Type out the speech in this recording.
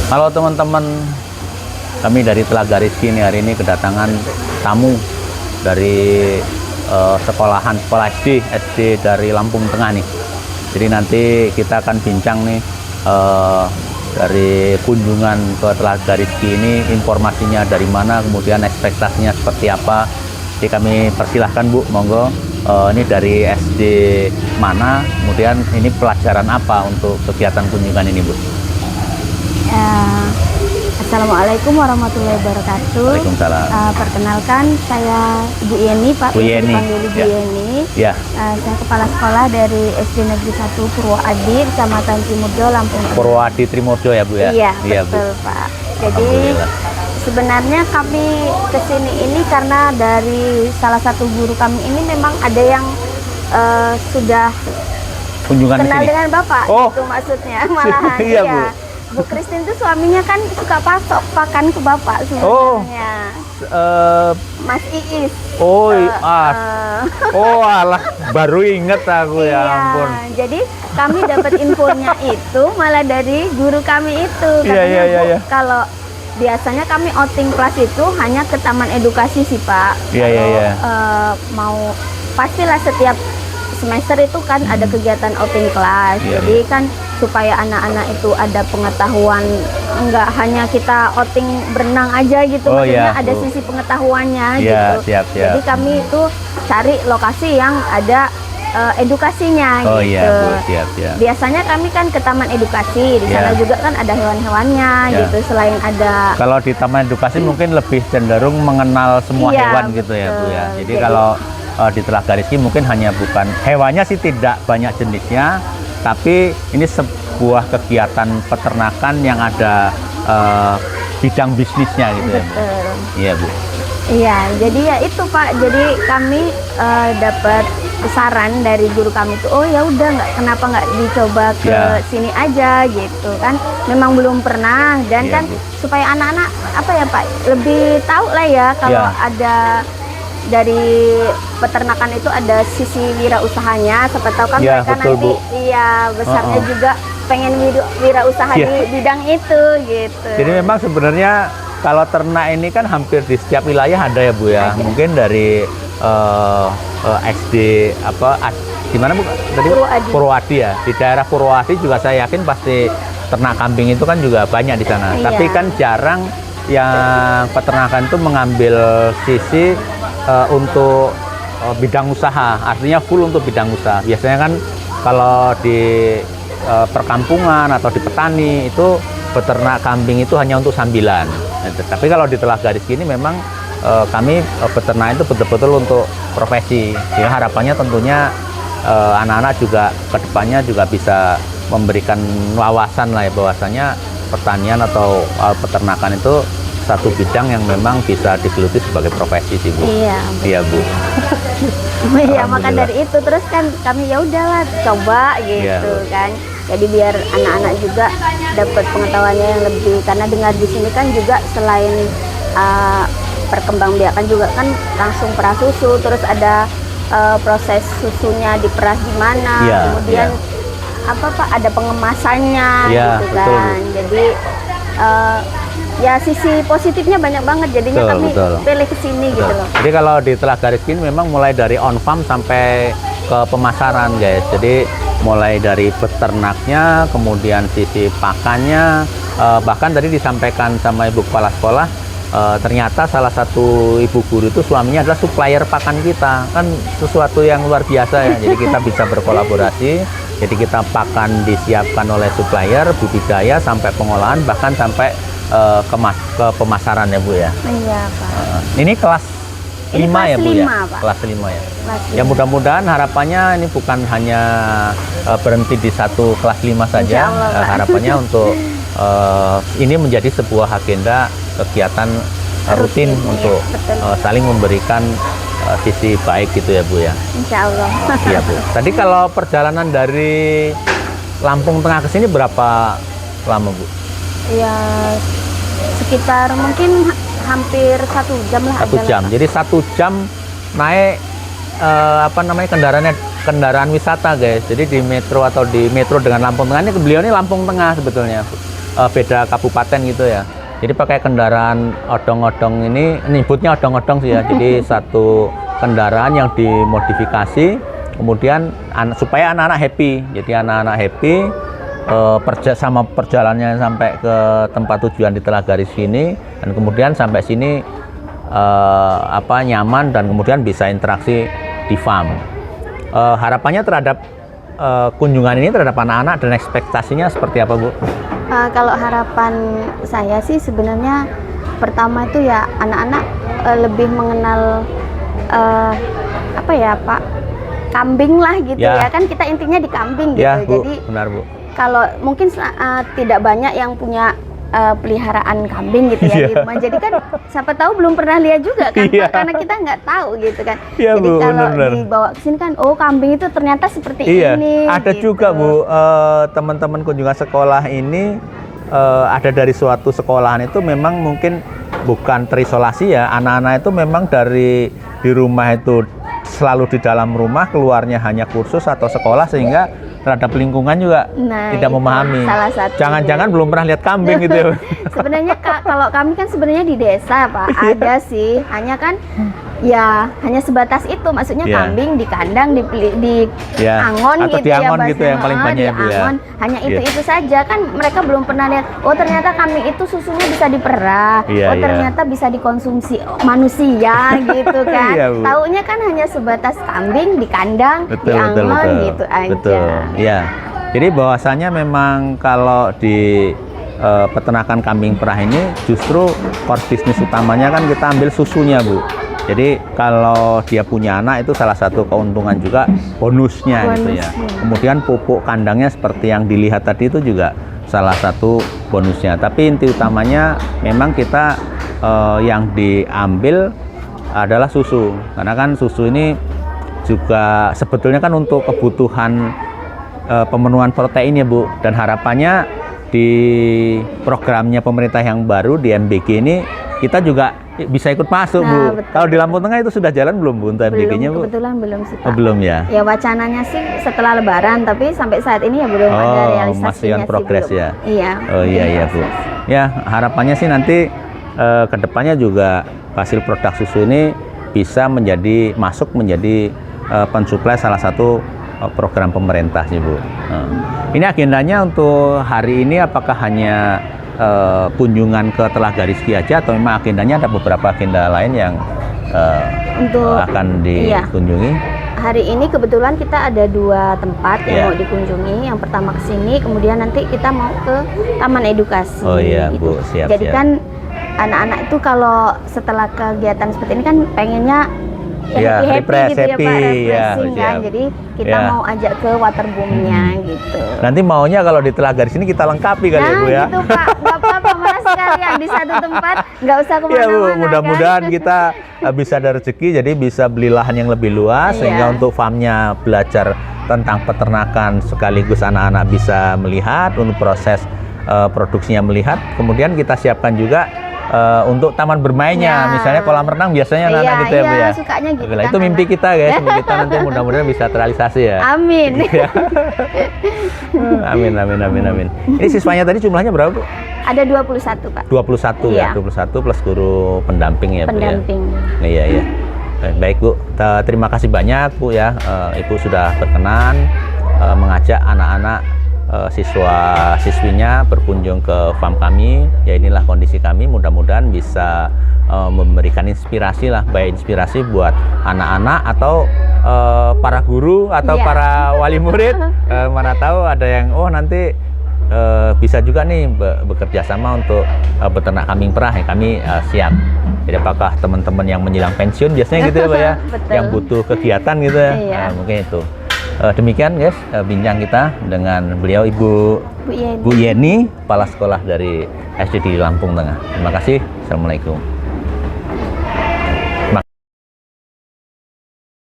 Halo teman-teman, kami dari Telaga Rizky ini hari ini kedatangan tamu dari sekolah SD dari Lampung Tengah nih. Jadi nanti kita akan bincang nih dari kunjungan ke Telaga Rizky ini, informasinya dari mana, kemudian ekspektasinya seperti apa. Jadi kami persilahkan Bu, monggo. Ini dari SD mana, kemudian ini pelajaran apa untuk kegiatan kunjungan ini Bu? Assalamualaikum warahmatullahi wabarakatuh. Waalaikumsalam. Perkenalkan, saya Ibu Yeni, Pak. Bu Yeni. Dipanggil Ibu Ya. Yeni. Ya. Saya kepala sekolah dari SD Negeri 1 Purwoadi, Kecamatan Trimurjo, Lampung Tengah. Purwoadi Trimurjo ya Bu ya? Iya, betul Bu. Pak. Jadi Alhamdulillah. sebenarnya kami kesini ini karena dari salah satu guru kami ini memang ada yang sudah Kunjungan kenal ke sini? dengan Bapak, Oh. itu maksudnya malahan. Iya, Bu. Bu Christine itu suaminya kan suka pasok pakan ke Bapak sebenarnya. Mas Iis. Oh, Eh, oh alah, baru inget aku ya iya, ampun. jadi kami dapat infonya itu malah dari guru kami itu. Iya, Katanya, iya, Bu, iya. kalau biasanya kami outing kelas itu hanya ke taman edukasi sih Pak. Iya, iya, Kalau, iya. mau pastilah setiap semester itu kan ada kegiatan outing kelas. Iya, Jadi kan supaya anak-anak itu ada pengetahuan, enggak hanya kita outing berenang aja gitu, Oh, maksudnya iya, ada Bu. sisi pengetahuannya Iya, gitu. siap. Jadi kami itu cari lokasi yang ada edukasinya Oh gitu. iya Bu, siap. Biasanya kami kan ke taman edukasi, di sana Iya. juga kan ada hewan-hewannya Iya. gitu. Selain ada Kalau di Taman Edukasi mungkin lebih cenderung mengenal semua Iya, hewan gitu ya Bu ya. betul. Jadi kalau di Telaga Rizky mungkin hanya bukan hewannya sih, tidak banyak jenisnya, tapi ini sebuah kegiatan peternakan yang ada bidang bisnisnya gitu ya Bu. betul. Iya Bu. Iya, jadi ya itu Pak. Jadi kami dapat saran dari guru kami itu, oh ya udah kenapa nggak dicoba ke Ya. sini aja gitu kan. Memang belum pernah dan Iya, kan Bu. supaya anak-anak apa ya Pak lebih tahu lah ya kalau Ya. ada dari peternakan itu ada sisi wirausahanya. Siapa tahu kan Ya, mereka betul, nanti Bu. iya besarnya juga pengen wirausaha Ya. di bidang itu gitu. Jadi memang sebenarnya kalau ternak ini kan hampir di setiap wilayah ada ya Bu ya. Ada. Mungkin dari SD di mana Bu? Tadi Purwoadi. Purwoadi ya. Di daerah Purwoadi juga saya yakin pasti ternak kambing itu kan juga banyak di sana. Iya. Tapi kan jarang yang peternakan itu mengambil sisi untuk bidang usaha. Artinya full untuk bidang usaha. Biasanya kan kalau di perkampungan atau di petani itu beternak kambing itu hanya untuk sambilan. Tapi kalau di Telaga Rizky ini memang kami beternak itu betul-betul untuk profesi. Sehingga harapannya tentunya anak-anak juga kedepannya juga bisa memberikan wawasan lah ya, bahwasanya pertanian atau peternakan itu satu bidang yang memang bisa digeluti sebagai profesi sih Bu. Iya. Iya Bu. Iya, maka Alhamdulillah. dari itu terus kan kami ya udahlah coba gitu Iya. kan. Jadi biar anak-anak juga dapat pengetahuannya yang lebih, karena dengar di sini kan juga selain perkembangbiakan juga kan langsung perah susu, terus ada proses susunya diperah gimana, Iya, kemudian apa Pak ada pengemasannya Iya, gitu betul, Bu. kan. Jadi ya sisi positifnya banyak banget, jadinya Betul, kami betul. pilih ke sini gitu loh. Jadi kalau di Telaga Rizky ini memang mulai dari on farm sampai ke pemasaran guys. Jadi mulai dari peternaknya, kemudian sisi pakannya, bahkan tadi disampaikan sama Ibu Kepala Sekolah, ternyata salah satu ibu guru itu suaminya adalah supplier pakan kita. Kan sesuatu yang luar biasa ya. Jadi kita bisa berkolaborasi. Jadi kita pakan disiapkan oleh supplier, budidaya sampai pengolahan, bahkan sampai ke pemasaran ya Bu ya. Iya Pak. Ini kelas Ini 5 ya kelas Bu ya? 5, Pak. Kelas 5 ya. Kelas Ya lima. mudah-mudahan harapannya ini bukan hanya berhenti di satu kelas 5 saja. Insya Allah, Pak. Harapannya untuk ini menjadi sebuah agenda kegiatan rutin Rutin, untuk iya, betul. saling memberikan sisi baik gitu ya Bu ya. Insya Allah. Iya Bu. Tadi kalau perjalanan dari Lampung Tengah ke sini berapa lama Bu? Ya sekitar mungkin hampir 1 jam lah. 1 jam. Jadi 1 jam naik kendaraan wisata guys. Jadi di metro atau di metro dengan Lampung Tengah ini, beliau ini Lampung Tengah sebetulnya. beda kabupaten gitu ya. Jadi pakai kendaraan odong-odong ini, nyebutnya odong-odong sih ya. Jadi satu kendaraan yang dimodifikasi, kemudian supaya anak-anak happy. Jadi anak-anak happy sama perjalanannya sampai ke tempat tujuan di Telagaris sini, dan kemudian sampai sini nyaman dan kemudian bisa interaksi di farm. Harapannya terhadap kunjungan ini terhadap anak-anak dan ekspektasinya seperti apa, Bu? Kalau harapan saya sih sebenarnya pertama itu ya anak-anak lebih mengenal apa ya Pak, kambing lah gitu ya, kan kita intinya di kambing gitu. Ya, Bu, jadi benar, Bu. Kalau mungkin tidak banyak yang punya peliharaan kambing gitu ya di rumah. Jadi kan siapa tahu belum pernah lihat juga kan Pak, karena kita nggak tahu gitu kan. Jadi Bu, kalau benar. dibawa ke sini kan, oh kambing itu ternyata seperti ini. Ada gitu. juga Bu, teman-teman kunjungan sekolah ini ada dari suatu sekolahan itu memang mungkin bukan terisolasi ya. Anak-anak itu memang dari di rumah itu selalu di dalam rumah, keluarnya hanya kursus atau sekolah, sehingga terhadap lingkungan juga tidak memahami. Jangan-jangan belum pernah lihat kambing gitu. Sebenarnya kalau kami kan sebenarnya di desa Pak, ada sih, hanya kan ya hanya sebatas itu, maksudnya kambing di kandang, di angon atau gitu di angon ya, gitu yang paling banyak ya, Bu ya. Hanya itu saja kan, mereka belum pernah lihat. Oh ternyata kambing itu susunya bisa diperah. Ternyata bisa dikonsumsi manusia gitu kan. Taunya kan hanya sebatas kambing di kandang, di angon gitu aja. Iya. Jadi bahwasanya memang kalau di peternakan kambing perah ini justru core bisnis utamanya kan kita ambil susunya, Bu. Jadi kalau dia punya anak itu salah satu keuntungan juga bonusnya gitu ya. Kemudian pupuk kandangnya seperti yang dilihat tadi itu juga salah satu bonusnya. Tapi inti utamanya memang kita yang diambil adalah susu. Karena kan susu ini juga sebetulnya kan untuk kebutuhan pemenuhan protein ya, Bu. Dan harapannya di programnya pemerintah yang baru di MBG ini kita juga bisa ikut masuk, Bu. Kalau di Lampung Tengah itu sudah jalan belum, Bu, untuk MBG-nya, Bu? Kebetulan belum sih, Pak. Belum ya? Ya wacananya sih setelah Lebaran, tapi sampai saat ini ya belum ada realisasinya. Masih on progress ya? Iya. Oh iya, Bu. Ya, harapannya sih nanti ke depannya juga hasil produk susu ini bisa masuk menjadi pensuplai salah satu program pemerintah sih, Bu. Ini agendanya untuk hari ini apakah hanya kunjungan ke Telagaris aja atau memang agendanya ada beberapa agenda lain yang akan dikunjungi? Hari ini kebetulan kita ada 2 tempat yang mau dikunjungi. Yang pertama ke sini, kemudian nanti kita mau ke Taman Edukasi. Oh iya, gitu. Bu, siap. Jadi kan anak-anak itu kalau setelah kegiatan seperti ini kan pengennya happy gitu ya Pak, refreshing kan. Jadi kita mau ajak ke waterboom-nya gitu. Nanti maunya kalau di Telagaris ini kita lengkapi kali ya, Bu ya. Gitu Pak, nggak apa-apa, mana sekalian di satu tempat, nggak usah kemana-mana. Ya, Bu, mudah-mudahan kita bisa ada rezeki, jadi bisa beli lahan yang lebih luas, sehingga untuk farmnya belajar tentang peternakan sekaligus anak-anak bisa melihat, untuk proses produksinya melihat. Kemudian kita siapkan juga untuk taman bermainnya, misalnya kolam renang biasanya anak-anak gitu ya, Bu ya. Sukanya gitu. Itu mimpi kita, guys. Kita nanti mudah-mudahan bisa terrealisasi ya. Amin. Amin. Ini siswanya tadi jumlahnya berapa, Bu? Ada 21, Pak. 21 ya, 21 plus guru pendamping ya, Bu ya. Iya. Baik, Bu. Terima kasih banyak, Bu ya. Ibu sudah berkenan mengajak anak-anak siswa-siswinya berkunjung ke farm kami. Ya, inilah kondisi kami, mudah-mudahan bisa memberikan inspirasi lah, baik inspirasi buat anak-anak atau para guru atau para wali murid. Mana tahu ada yang nanti bisa juga nih bekerja sama untuk beternak kambing perah ya, kami siap. Jadi apakah teman-teman yang menjelang pensiun biasanya gitu ya, Pak ya, yang butuh kegiatan gitu ya, mungkin itu. Demikian guys, bincang kita dengan beliau Bu Yeni, kepala sekolah dari SD di Lampung Tengah. Terima kasih. Assalamualaikum.